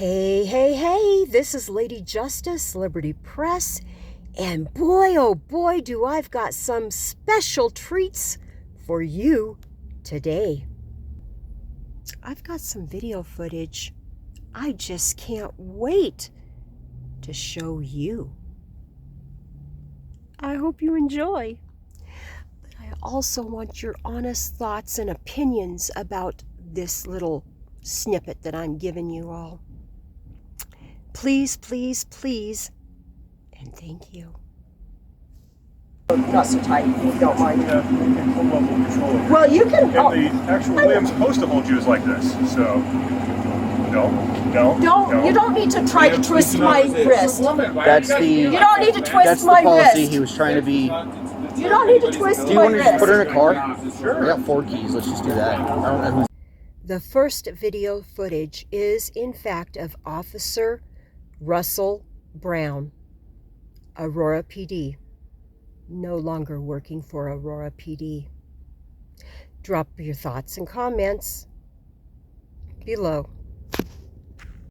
Hey, hey, hey, this is Lady Justice, Liberty Press, and boy, oh boy, do I've got some special treats for you today. I've got some video footage I just can't wait to show you. I hope you enjoy. But I also want your honest thoughts and opinions about this little snippet that I'm giving you all. Please, please, please, and thank you. Not so tight, if you don't mind. Yeah, you can full level control it. Well, you can. And the actual way I'm supposed to hold you is like this. So, You don't need to try to twist my wrist. That's the. You don't need to twist that's the my policy wrist. he was trying to be. You don't need to twist Do you my want to just wrist. put her in a car? Sure. I got 4 keys. Let's just do that. I don't know who's. The first video footage is, in fact, of Officer Russell Brown, Aurora PD, no longer working for Aurora PD. Drop your thoughts and comments below.